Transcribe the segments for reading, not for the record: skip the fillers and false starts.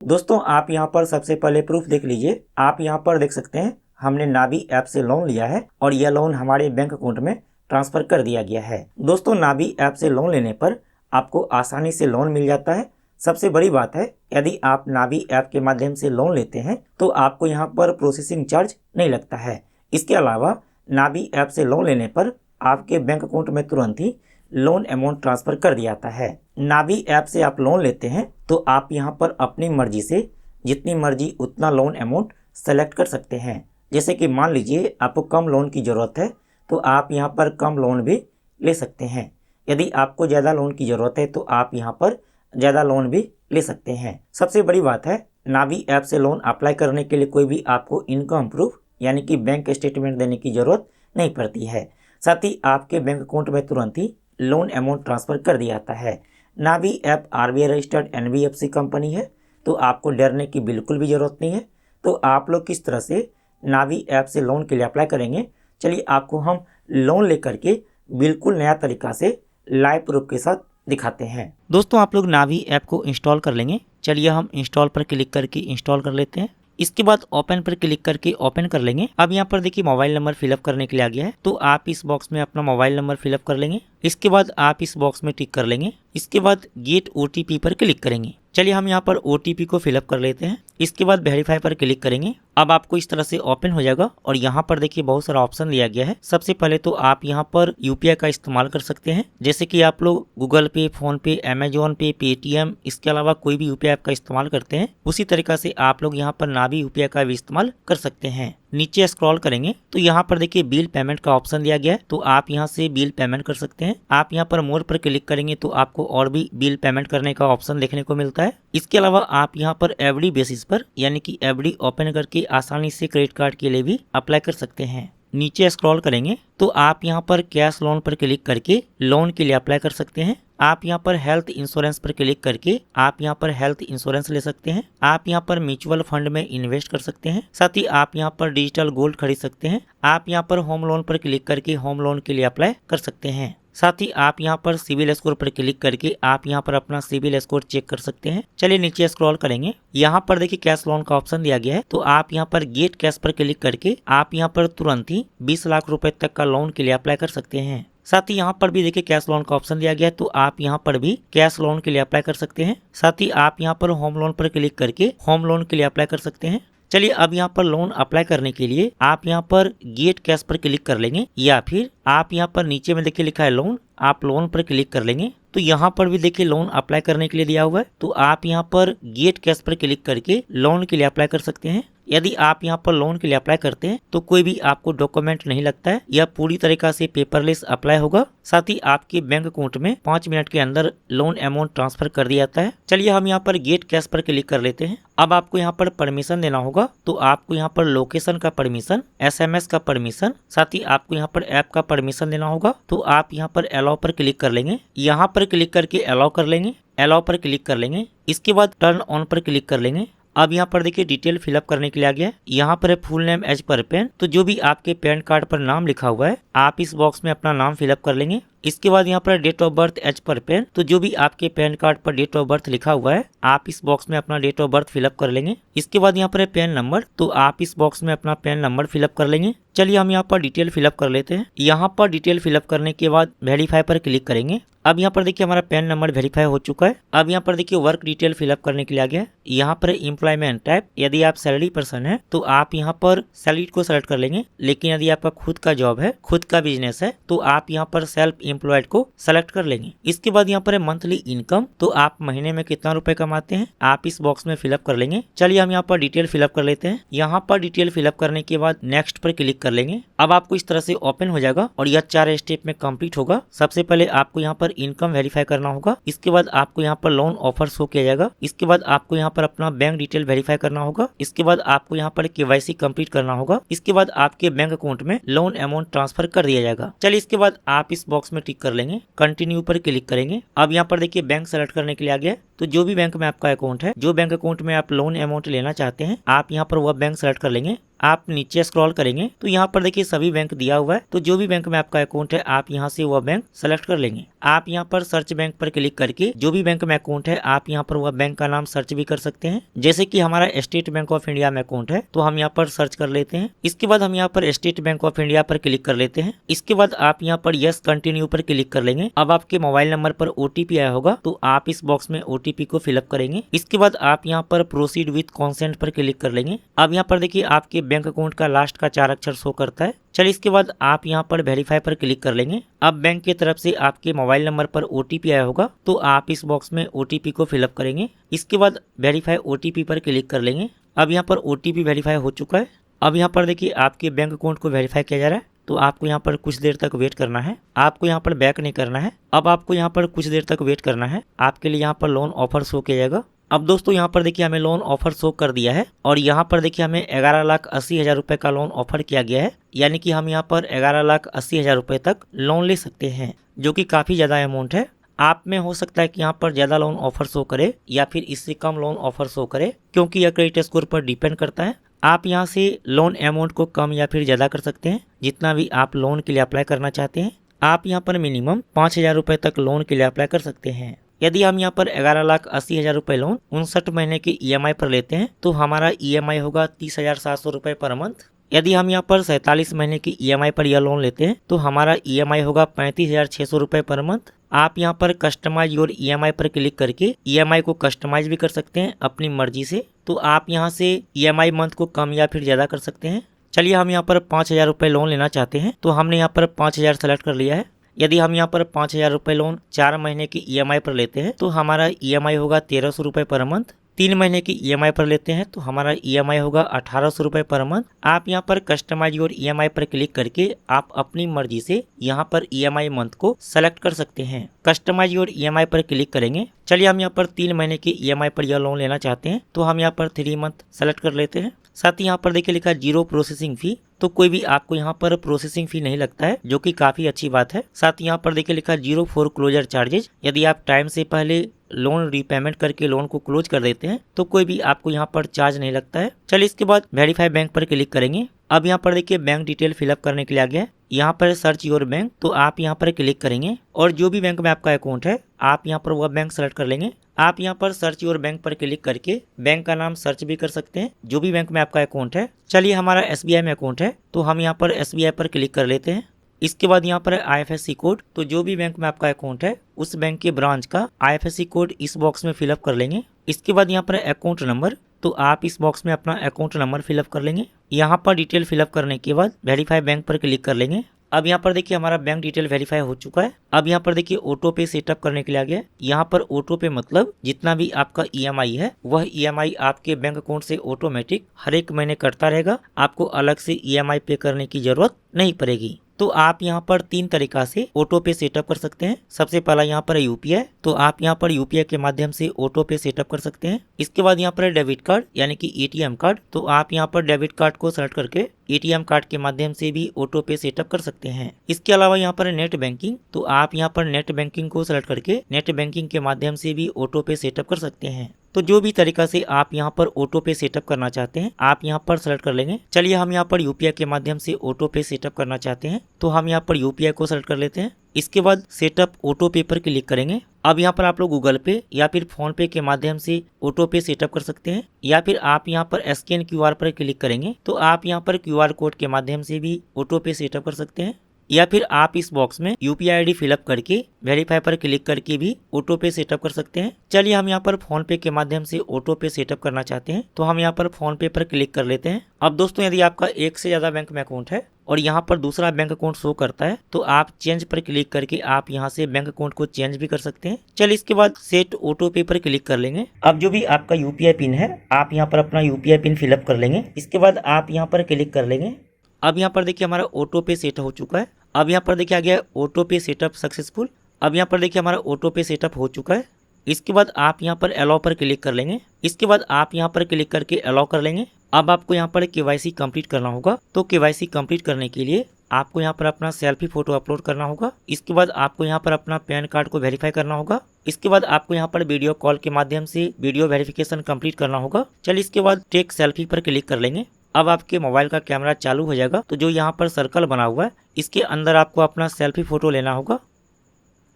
दोस्तों आप यहाँ पर सबसे पहले प्रूफ देख लीजिए। आप यहाँ पर देख सकते हैं हमने नावी ऐप से लोन लिया है और यह लोन हमारे बैंक अकाउंट में ट्रांसफर कर दिया गया है। दोस्तों नावी ऐप से लोन लेने पर आपको आसानी से लोन मिल जाता है। सबसे बड़ी बात है, यदि आप नावी ऐप के माध्यम से लोन लेते हैं तो आपको यहाँ पर प्रोसेसिंग चार्ज नहीं लगता है। इसके अलावा नावी ऐप से लोन लेने पर आपके बैंक अकाउंट में तुरंत ही लोन अमाउंट ट्रांसफर कर दिया जाता है। नावी ऐप से आप लोन लेते हैं तो आप यहाँ पर अपनी मर्जी से जितनी मर्जी उतना लोन अमाउंट सेलेक्ट कर सकते हैं। जैसे कि मान लीजिए आपको कम लोन की ज़रूरत है तो आप यहाँ पर कम लोन भी ले सकते हैं। यदि आपको ज़्यादा लोन की ज़रूरत है तो आप यहाँ पर ज़्यादा लोन भी ले सकते हैं। सबसे बड़ी बात है, नावी ऐप से लोन अप्लाई करने के लिए कोई भी आपको इनकम प्रूफ यानी कि बैंक स्टेटमेंट देने की ज़रूरत नहीं पड़ती है। साथ ही आपके बैंक अकाउंट में तुरंत ही लोन अमाउंट ट्रांसफ़र कर दिया जाता है। Navi app RBI registered NBFC company है तो आपको डरने की बिल्कुल भी ज़रूरत नहीं है। तो आप लोग किस तरह से नावी ऐप से लोन के लिए अप्लाई करेंगे, चलिए आपको हम लोन लेकर के बिल्कुल नया तरीका से लाइव प्रूफ के साथ दिखाते हैं। दोस्तों आप लोग नावी ऐप को इंस्टॉल कर लेंगे। चलिए हम इंस्टॉल पर क्लिक करके इंस्टॉल कर लेते हैं। इसके बाद ओपन पर क्लिक करके ओपन कर लेंगे। अब यहाँ पर देखिए मोबाइल नंबर फिलअप करने के लिए आ गया है तो आप इस बॉक्स में अपना मोबाइल नंबर फिलअप कर लेंगे। इसके बाद आप इस बॉक्स में टिक कर लेंगे। इसके बाद गेट ओटीपी पर क्लिक करेंगे। चलिए हम यहाँ पर ओटीपी को फिलअप कर लेते हैं। इसके बाद वेरीफाई पर क्लिक करेंगे। अब आपको इस तरह से ओपन हो जाएगा और यहाँ पर देखिए बहुत सारा ऑप्शन दिया गया है। सबसे पहले तो आप यहाँ पर यूपीआई का इस्तेमाल कर सकते हैं, जैसे कि आप लोग गूगल पे, फोन पे, अमेजोन पे, पेटीएम, इसके अलावा कोई भी यूपीआई ऐप का इस्तेमाल करते हैं उसी तरीका से आप लोग यहाँ पर नावी यूपीआई का भी इस्तेमाल कर सकते हैं। नीचे स्क्रॉल करेंगे तो यहाँ पर देखिए बिल पेमेंट का ऑप्शन दिया गया है तो आप यहाँ से बिल पेमेंट कर सकते हैं। आप यहाँ पर मोर पर क्लिक करेंगे तो आपको और भी बिल पेमेंट करने का ऑप्शन देखने को मिलता है। इसके अलावा आप यहाँ पर एफडी बेसिस पर यानी कि एफडी ओपन करके आसानी से क्रेडिट कार्ड के लिए भी अप्लाई कर सकते हैं। नीचे स्क्रॉल करेंगे तो आप यहाँ पर कैश लोन पर क्लिक करके लोन के लिए अप्लाई कर सकते हैं। आप यहाँ पर हेल्थ इंश्योरेंस पर क्लिक करके आप यहाँ पर हेल्थ इंश्योरेंस ले सकते हैं। आप यहाँ पर म्यूचुअल फंड में इन्वेस्ट कर सकते हैं। साथ ही आप यहाँ पर डिजिटल गोल्ड खरीद सकते हैं। आप यहाँ पर होम लोन पर क्लिक करके होम लोन के लिए अप्लाई कर सकते हैं। साथ ही आप यहाँ पर सिविल स्कोर पर क्लिक करके आप यहाँ पर अपना सिविल स्कोर चेक कर सकते हैं। चलिए नीचे स्क्रॉल करेंगे। यहाँ पर देखिए कैश लोन का ऑप्शन दिया गया है तो आप यहाँ पर गेट कैश पर क्लिक करके आप यहाँ पर तुरंत ही 20 लाख रुपए तक का लोन के लिए अप्लाई कर सकते हैं। साथ ही यहाँ पर भी देखिए कैश लोन का ऑप्शन दिया गया है तो आप यहाँ पर भी कैश लोन के लिए अप्लाई कर सकते हैं। साथ ही आप यहाँ पर होम लोन पर क्लिक करके होम लोन के लिए अप्लाई कर सकते हैं। चलिए अब यहाँ पर लोन अप्लाई करने के लिए आप यहाँ पर गेट कैश पर क्लिक कर लेंगे या फिर आप यहाँ पर नीचे में देखिए लिखा है लोन, आप लोन पर क्लिक कर लेंगे तो यहाँ पर भी देखिए लोन अप्लाई करने के लिए दिया हुआ है तो आप यहाँ पर गेट कैश पर क्लिक करके लोन के लिए अप्लाई कर सकते हैं। यदि आप यहाँ पर लोन के लिए अप्लाई करते हैं तो कोई भी आपको डॉक्यूमेंट नहीं लगता है, यह पूरी तरीका से पेपरलेस अप्लाई होगा। साथ ही आपके बैंक अकाउंट में 5 मिनट के अंदर लोन अमाउंट ट्रांसफर कर दिया जाता है। चलिए हम यहाँ पर गेट कैश पर क्लिक कर लेते हैं। अब आपको यहाँ पर परमिशन देना होगा तो आपको यहाँ पर लोकेशन का परमिशन, SMS का परमिशन, साथ ही आपको यहाँ पर ऐप का परमिशन देना होगा तो आप यहाँ पर अलाउ पर क्लिक कर लेंगे। यहाँ पर क्लिक करके अलाउ कर लेंगे। अलाउ पर क्लिक कर लेंगे। इसके बाद टर्न ऑन पर क्लिक कर लेंगे। अब यहाँ पर देखिए डिटेल फिलअप करने के लिए आ गया है। यहाँ पर है full name as per PAN, तो जो भी आपके पैन कार्ड पर नाम लिखा हुआ है आप इस बॉक्स में अपना नाम फिलअप कर लेंगे। इसके बाद यहाँ पर date of birth as per PAN, तो जो भी आपके पैन कार्ड पर डेट ऑफ बर्थ लिखा हुआ है आप इस बॉक्स में अपना डेट ऑफ बर्थ फिलअप कर लेंगे। इसके बाद यहाँ पर है पैन नंबर, तो आप इस बॉक्स में अपना पैन नंबर फिलअप कर लेंगे। चलिए हम यहाँ पर डिटेल फिलअप कर लेते हैं। यहाँ पर डिटेल फिलअप करने के बाद वेरीफाई पर क्लिक करेंगे। अब यहाँ पर देखिए हमारा पैन नंबर वेरीफाई हो चुका है। अब यहाँ पर देखिए वर्क डिटेल फिलअप करने के लिए आ गया है। यहाँ पर एम्प्लॉयमेंट टाइप, यदि आप सैलरी पर्सन है तो आप यहाँ पर सैलरी को सेलेक्ट कर लेंगे, लेकिन यदि आपका खुद का जॉब है, खुद का बिजनेस है तो आप यहाँ पर सेल्फ एम्प्लॉयड को सेलेक्ट कर लेंगे। इसके बाद यहाँ पर है मंथली इनकम, तो आप महीने में कितना रुपए कमाते हैं आप इस बॉक्स में फिलअप कर लेंगे। चलिए हम यहाँ पर डिटेल फिलअप कर लेते हैं। यहाँ पर डिटेल फिलअप करने के बाद नेक्स्ट पर क्लिक कर लेंगे। अब आपको इस तरह से ओपन हो जाएगा और यह 4 स्टेप में कंप्लीट होगा। सबसे पहले आपको यहाँ पर इनकम वेरीफाई करना होगा। इसके बाद आपको यहाँ पर लोन ऑफर शो किया जाएगा। इसके बाद आपको यहाँ पर अपना बैंक डिटेल वेरीफाई करना होगा। इसके बाद आपको यहाँ पर केवाईसी कंप्लीट करना होगा। इसके बाद आपके बैंक अकाउंट में लोन अमाउंट ट्रांसफर कर दिया जाएगा। चलिए इसके बाद आप इस बॉक्स में टिक कर लेंगे, कंटिन्यू पर क्लिक करेंगे। अब यहाँ पर देखिए बैंक सेलेक्ट करने के लिए आ गया है, तो तो जो भी बैंक में आपका अकाउंट है, जो बैंक अकाउंट में आप लोन अमाउंट लेना चाहते हैं, आप यहाँ पर वह बैंक सेलेक्ट कर लेंगे। आप नीचे स्क्रॉल करेंगे तो यहाँ पर देखिए सभी बैंक दिया हुआ है। तो जो भी बैंक में आपका अकाउंट है, आप यहाँ से वह बैंक सेलेक्ट कर लेंगे। आप यहाँ पर सर्च बैंक पर क्लिक करके जो भी बैंक में अकाउंट है, आप यहाँ पर वह बैंक का नाम सर्च भी कर सकते हैं। जैसे कि हमारा स्टेट बैंक ऑफ इंडिया में अकाउंट है, तो हम यहाँ पर सर्च कर लेते हैं। इसके बाद हम यहाँ पर स्टेट बैंक ऑफ इंडिया पर क्लिक कर लेते हैं। इसके बाद आप यहाँ पर यस कंटिन्यू पर क्लिक कर लेंगे। अब आपके मोबाइल नंबर पर OTP आया होगा, तो आप इस बॉक्स में OTP को फिलअप करेंगे। इसके बाद आप यहाँ पर प्रोसीड विथ कॉन्सेंट पर क्लिक कर लेंगे। अब यहाँ पर देखिए आपके बैंक अकाउंट का लास्ट का 4 अक्षर शो करता है। चलिए इसके बाद आप यहाँ पर वेरीफाई पर क्लिक कर लेंगे। अब बैंक की तरफ से आपके मोबाइल नंबर पर OTP आया होगा, तो आप इस बॉक्स में OTP को फिलअप करेंगे। इसके बाद वेरीफाई OTP पर क्लिक कर लेंगे। अब यहाँ पर OTP वेरीफाई हो चुका है। अब यहाँ पर देखिए आपके बैंक अकाउंट को वेरीफाई किया जा रहा है, तो आपको यहाँ पर कुछ देर तक वेट करना है। आपको यहाँ पर बैक नहीं करना है। अब आपको यहाँ पर कुछ देर तक वेट करना है। आपके लिए यहाँ पर लोन ऑफर शो किया जाएगा। अब दोस्तों यहाँ पर देखिए हमें लोन ऑफर शो कर दिया है और यहाँ पर देखिए हमें 11,80,000 रुपए का लोन ऑफर किया गया है। यानी कि हम यहाँ पर 11,80,000 रुपए तक लोन ले सकते हैं, जो कि काफी ज्यादा अमाउंट है। आप में हो सकता है कि यहाँ पर ज्यादा लोन ऑफर शो करे या फिर इससे कम लोन ऑफर शो करे, क्योंकि यह क्रेडिट स्कोर पर डिपेंड करता है। आप यहाँ से लोन अमाउंट को कम या फिर ज्यादा कर सकते हैं, जितना भी आप लोन के लिए अप्लाई करना चाहते हैं। आप यहाँ पर मिनिमम 5,000 रुपए तक लोन के लिए अप्लाई कर सकते हैं। यदि हम यहाँ पर 11,80,000 रुपए लोन 59 महीने की EMI पर लेते हैं, तो हमारा EMI होगा 30,700 रुपए पर मंथ। यदि हम यहाँ पर 47 महीने की EMI पर यह लोन लेते हैं, तो हमारा EMI होगा 35,600 रुपए पर मंथ। आप यहाँ पर कस्टमाइज योर EMI पर क्लिक करके EMI को कस्टमाइज भी कर सकते हैं अपनी मर्जी से। तो आप यहाँ से EMI मंथ को कम या फिर ज्यादा कर सकते हैं। चलिए हम यहाँ पर 5,000 रुपए लोन लेना चाहते हैं, तो हमने यहाँ पर 5,000 सेलेक्ट कर लिया है। यदि हम यहाँ पर 5,000 रुपए लोन 4 महीने की EMI पर लेते हैं, तो हमारा EMI होगा 1,300 रुपए पर मंथ। 3 महीने की EMI पर लेते हैं, तो हमारा EMI होगा 1,800 रुपए पर मंथ। आप यहाँ पर कस्टमाइज योर EMI पर क्लिक करके आप अपनी मर्जी से यहाँ पर EMI मंथ को सेलेक्ट कर सकते हैं। कस्टमाइज योर EMI पर क्लिक करेंगे। चलिए हम यहाँ पर 3 महीने की EMI पर यह लोन लेना चाहते हैं, तो हम यहाँ पर 3 मंथ सेलेक्ट कर लेते हैं। साथ ही यहाँ पर देखिए लिखा 0 प्रोसेसिंग फी, तो कोई भी आपको यहाँ पर प्रोसेसिंग फी नहीं लगता है, जो कि काफी अच्छी बात है। साथ ही यहाँ पर देखिए लिखा 0 फॉर क्लोजर चार्जेज। यदि आप टाइम से पहले लोन रीपेमेंट करके लोन को क्लोज कर देते हैं, तो कोई भी आपको यहाँ पर चार्ज नहीं लगता है। चलिए इसके बाद वेरीफाई बैंक पर क्लिक करेंगे। अब यहाँ पर देखिए बैंक डिटेल फिलअप करने के लिए आ गया है। यहाँ पर सर्च योर बैंक, तो आप यहाँ पर क्लिक करेंगे और जो भी बैंक में आपका अकाउंट है, आप यहाँ पर वह बैंक सेलेक्ट कर लेंगे। आप यहाँ पर सर्च योर बैंक पर क्लिक करके बैंक का नाम सर्च भी कर सकते हैं, जो भी बैंक में आपका अकाउंट है। चलिए हमारा SBI में अकाउंट है, तो हम यहाँ पर SBI पर क्लिक कर लेते हैं। इसके बाद यहाँ पर IFSC कोड, तो जो भी बैंक में आपका अकाउंट है, उस बैंक के ब्रांच का IFSC कोड इस बॉक्स में फिलअप कर लेंगे। इसके बाद यहाँ पर अकाउंट नंबर, तो आप इस बॉक्स में अपना अकाउंट नंबर फिलअप कर लेंगे। यहाँ पर डिटेल फिलअप करने के बाद वेरीफाई बैंक पर क्लिक कर लेंगे। अब यहाँ पर देखिए हमारा बैंक डिटेल वेरीफाई हो चुका है। अब यहाँ पर देखिए ऑटो पे सेटअप करने के लिए आ गया है। यहाँ पर ऑटो पे मतलब जितना भी आपका EMI है, वह EMI आपके बैंक अकाउंट से ऑटोमेटिक हर एक महीने कटता रहेगा। आपको अलग से EMI पे करने की जरूरत नहीं पड़ेगी। तो आप यहाँ पर 3 तरीका से ऑटो पे सेटअप कर सकते हैं। सबसे पहला यहाँ पर UPI, तो आप यहाँ पर UPI के माध्यम से ऑटो पे सेटअप कर सकते हैं। इसके बाद यहाँ पर डेबिट कार्ड यानी कि ATM कार्ड, तो आप यहाँ पर डेबिट कार्ड को सेलेक्ट करके ATM कार्ड के माध्यम से भी ऑटो पे सेटअप कर सकते हैं। इसके अलावा यहाँ पर नेट बैंकिंग, तो आप यहाँ पर नेट बैंकिंग को सेलेक्ट करके नेट बैंकिंग के माध्यम से भी ऑटो पे सेटअप कर सकते हैं। तो जो भी तरीका से आप यहाँ पर ऑटो पे सेटअप करना चाहते हैं, आप यहाँ पर सेलेक्ट कर लेंगे। चलिए हम यहाँ पर UPI के माध्यम से ऑटो पे सेटअप करना चाहते हैं, तो हम यहाँ पर UPI को सेलेक्ट कर लेते हैं। इसके बाद सेटअप ऑटो पे पर क्लिक करेंगे। अब यहाँ पर आप लोग गूगल पे या फिर फोन पे के माध्यम से ऑटो पे सेटअप कर सकते हैं, या फिर आप यहाँ पर स्कैन QR पर क्लिक करेंगे, तो आप यहाँ पर QR कोड के माध्यम से भी ऑटो पे सेटअप कर सकते हैं। या फिर आप इस बॉक्स में UPI ID फिलअप करके वेरीफाई पर क्लिक करके भी ऑटो पे सेटअप कर सकते हैं। चलिए हम यहाँ पर फोन पे के माध्यम से ऑटो पे सेटअप करना चाहते हैं, तो हम यहाँ पर फोन पे पर क्लिक कर लेते हैं। अब दोस्तों यदि आपका एक से ज्यादा बैंक में अकाउंट है और यहाँ पर दूसरा बैंक अकाउंट शो करता है, तो आप चेंज पर क्लिक करके आप यहाँ से बैंक अकाउंट को चेंज भी कर सकते हैं। चलिए इसके बाद सेट ऑटो पे पर क्लिक कर लेंगे। अब जो भी आपका UPI पिन है, आप यहाँ पर अपना UPI पिन फिलअप कर लेंगे। इसके बाद आप यहाँ पर क्लिक कर लेंगे। अब यहाँ पर देखिए हमारा ऑटो पे सेट हो चुका है। अब यहाँ पर देखिए आ गया ऑटो पे सेटअप सक्सेसफुल। अब यहाँ पर देखिए हमारा ऑटो पे सेटअप हो चुका है। इसके बाद आप यहाँ पर अलाउ पर क्लिक कर लेंगे। इसके बाद आप यहाँ पर क्लिक करके अलाउ कर लेंगे। अब आपको यहाँ पर KYC कंप्लीट करना होगा, तो KYC कंप्लीट करने के लिए आपको यहाँ पर अपना सेल्फी फोटो अपलोड करना होगा। इसके बाद आपको यहाँ पर अपना पैन कार्ड को वेरीफाई करना होगा। इसके बाद आपको यहाँ पर वीडियो कॉल के माध्यम से वीडियो वेरिफिकेशन कंप्लीट करना होगा। चलिए इसके बाद टेक सेल्फी पर क्लिक कर लेंगे। अब आपके मोबाइल का कैमरा चालू हो जाएगा। तो जो यहाँ पर सर्कल बना हुआ है इसके अंदर आपको अपना सेल्फी फोटो लेना होगा।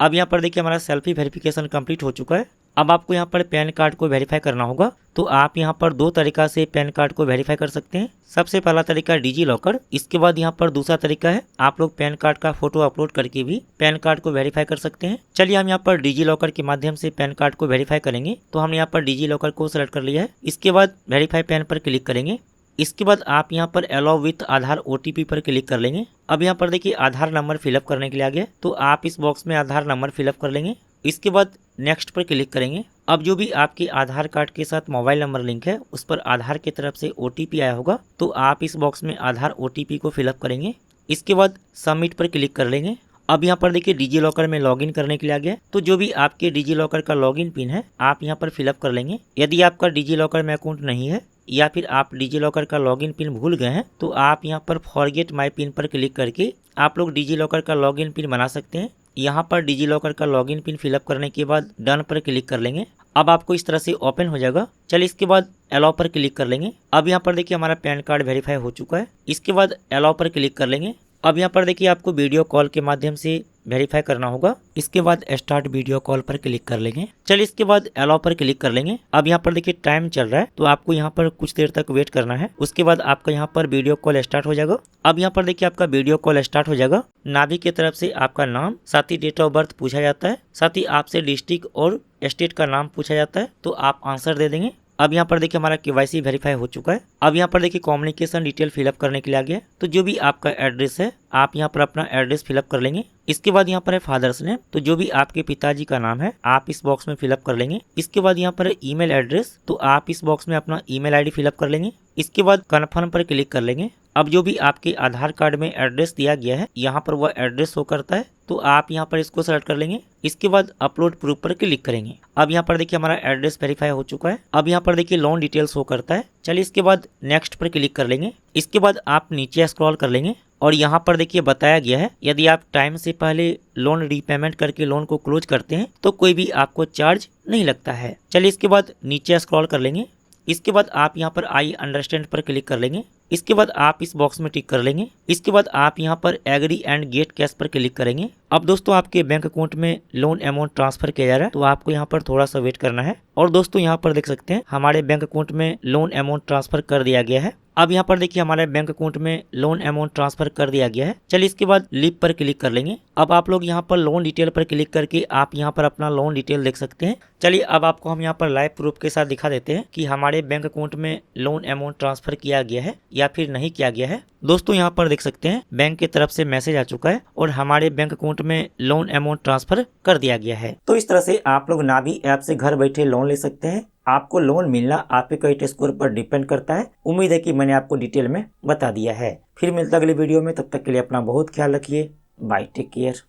अब यहाँ पर देखिए हमारा सेल्फी वेरिफिकेशन कंप्लीट हो चुका है। अब आपको यहाँ पर पैन कार्ड को वेरीफाई करना होगा। तो आप यहाँ पर दो तरीका से पैन कार्ड को वेरीफाई कर सकते हैं। सबसे पहला तरीका डिजी लॉकर। इसके बाद यहाँ पर दूसरा तरीका है आप लोग पैन कार्ड का फोटो अपलोड करके भी पैन कार्ड को वेरीफाई कर सकते हैं। चलिए हम यहाँ पर डिजी लॉकर के माध्यम से पैन कार्ड को वेरीफाई करेंगे। तो हमने यहाँ पर डिजी लॉकर को सिलेक्ट कर लिया है। इसके बाद वेरीफाई पैन पर क्लिक करेंगे। इसके बाद आप यहाँ पर अलाउ विथ आधार OTP पर क्लिक कर लेंगे। अब यहाँ पर देखिए आधार नंबर फिलअप करने के लिए आ गया। तो आप इस बॉक्स में आधार नंबर फिलअप कर लेंगे। इसके बाद नेक्स्ट पर क्लिक करेंगे। अब जो भी आपके आधार कार्ड के साथ मोबाइल नंबर लिंक है उस पर आधार की तरफ से OTP आया होगा। तो आप इस बॉक्स में आधार OTP को फिलअप करेंगे। इसके बाद सबमिट पर क्लिक कर लेंगे। अब यहाँ पर देखिए डिजी लॉकर में लॉगिन करने के लिए आ गया। तो जो भी आपके डिजी लॉकर का लॉगिन पिन है आप यहाँ पर फिलअप कर लेंगे। यदि आपका डिजी लॉकर में अकाउंट नहीं है या फिर आप डिजी लॉकर का लॉगिन पिन भूल गए हैं तो आप यहाँ पर फॉरगेट माय पिन पर क्लिक करके आप लोग डिजी लॉकर का लॉगिन पिन बना सकते हैं। यहाँ पर डिजी लॉकर का लॉगिन पिन फिलअप करने के बाद डन पर क्लिक कर लेंगे। अब आपको इस तरह से ओपन हो जाएगा। चलिए इसके बाद अलाउ पर क्लिक कर लेंगे। अब यहाँ पर देखिए हमारा पैन कार्ड वेरीफाई हो चुका है। इसके बाद अलाउ पर क्लिक कर लेंगे। अब यहाँ पर देखिए आपको वीडियो कॉल के माध्यम से वेरीफाई करना होगा। इसके बाद स्टार्ट वीडियो कॉल पर क्लिक कर लेंगे। चलिए इसके बाद अलाउ पर क्लिक कर लेंगे। अब यहाँ पर देखिए टाइम चल रहा है तो आपको यहाँ पर कुछ देर तक वेट करना है। उसके बाद आपका यहाँ पर वीडियो कॉल स्टार्ट हो जाएगा। अब यहाँ पर देखिए आपका वीडियो कॉल स्टार्ट हो जाएगा। नाभि की तरफ से आपका नाम साथ ही डेट ऑफ बर्थ पूछा जाता है। साथ ही आपसे डिस्ट्रिक्ट और स्टेट का नाम पूछा जाता है। तो आप आंसर दे देंगे। अब यहाँ पर देखिए हमारा KYC वेरीफाई हो चुका है। अब यहाँ पर देखिए कम्युनिकेशन डिटेल फिलअप करने के लिए आ गया है। तो जो भी आपका एड्रेस है आप यहाँ पर अपना एड्रेस फिलअप कर लेंगे। इसके बाद यहाँ पर है फादर्स नेम। तो जो भी आपके पिताजी का नाम है आप इस बॉक्स में फिलअप कर लेंगे। इसके बाद यहाँ पर है ईमेल एड्रेस। तो आप इस बॉक्स में अपना ईमेल ID फिलअप कर लेंगे। इसके बाद कन्फर्म पर क्लिक कर लेंगे। अब जो भी आपके आधार कार्ड में एड्रेस दिया गया है यहाँ पर वह एड्रेस शो करता है। तो आप यहाँ पर इसको सेलेक्ट कर लेंगे। इसके बाद अपलोड प्रूफ पर क्लिक करेंगे। अब यहाँ पर देखिए हमारा एड्रेस वेरीफाई हो चुका है। अब यहाँ पर देखिए लोन डिटेल शो करता है। चलिए इसके बाद नेक्स्ट पर क्लिक कर लेंगे। इसके बाद आप नीचे स्क्रॉल कर लेंगे और यहाँ पर देखिए बताया गया है यदि आप टाइम से पहले लोन रीपेमेंट करके लोन को क्लोज करते हैं तो कोई भी आपको चार्ज नहीं लगता है। चलिए इसके बाद नीचे स्क्रॉल कर लेंगे। इसके बाद आप यहाँ पर आई अंडरस्टैंड पर क्लिक कर लेंगे। इसके बाद आप इस बॉक्स में टिक कर लेंगे। इसके बाद आप यहाँ पर एग्री एंड गेट कैश पर क्लिक करेंगे। अब दोस्तों आपके बैंक अकाउंट में लोन अमाउंट ट्रांसफर किया जा रहा है तो आपको यहाँ पर थोड़ा सा वेट करना है। और दोस्तों यहाँ पर देख सकते हैं हमारे बैंक अकाउंट में लोन अमाउंट ट्रांसफर कर दिया गया है। अब यहाँ पर देखिए हमारे बैंक अकाउंट में लोन अमाउंट ट्रांसफर कर दिया गया है। चलिए इसके बाद लीव पर क्लिक कर लेंगे। अब आप लोग यहाँ पर लोन डिटेल पर क्लिक करके आप यहाँ पर अपना लोन डिटेल देख सकते हैं। चलिए अब आपको हम यहाँ पर लाइव प्रूफ के साथ दिखा देते हैं कि हमारे बैंक अकाउंट में लोन अमाउंट ट्रांसफर किया गया है या फिर नहीं किया गया है। दोस्तों यहाँ पर देख सकते हैं बैंक की तरफ से मैसेज आ चुका है और हमारे बैंक अकाउंट में लोन अमाउंट ट्रांसफर कर दिया गया है। तो इस तरह से आप लोग नाभि ऐप से घर बैठे लोन ले सकते हैं। आपको लोन मिलना आपके क्रेडिट स्कोर पर डिपेंड करता है। उम्मीद है कि मैंने आपको डिटेल में बता दिया है। फिर मिलता अगले वीडियो में, तब तक के लिए अपना बहुत ख्याल रखिए। Bye, take care.